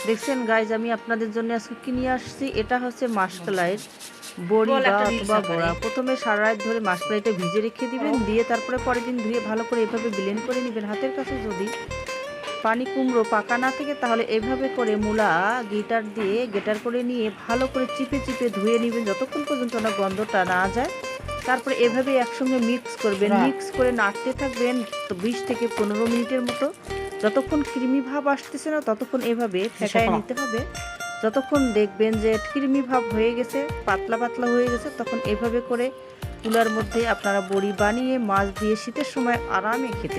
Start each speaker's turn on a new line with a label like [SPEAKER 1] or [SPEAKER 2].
[SPEAKER 1] দেখছেন গাইজ, আমি আপনাদের জন্য আজকে কি নিয়ে আসছি, এটা হচ্ছে মাসকলাইয়ের বড়ি বা অথবা বড়া। প্রথমে সারা রাত ধরে মাসকলাইটা ভিজে রেখে দিবেন, দিয়ে তারপরে পরের দিন ধুয়ে ভালো করে এভাবে ব্লেন্ড করে নেবেন। হাতের কাছে যদি পানি কুমড়ো পাকা না থাকে তাহলে এভাবে করে মূলা গেটার করে নিয়ে ভালো করে চিপে চিপে ধুয়ে নেবেন যতক্ষণ পর্যন্ত না গন্ধটা না যায়। তারপরে এভাবে একসঙ্গে মিক্স করবেন, মিক্স করে নাড়তে থাকবেন 20 থেকে 15 মিনিটের মতো। যতক্ষণ কৃমি ভাব আসতেছে না ততক্ষণ এভাবে ফেটায় নিতে হবে। যতক্ষণ দেখবেন যে কৃমি ভাব হয়ে গেছে, পাতলা পাতলা হয়ে গেছে, তখন এভাবে করে চুলার মধ্যে আপনারা বড়ি বানিয়ে মাছ দিয়ে শীতের সময় আরামে খেতে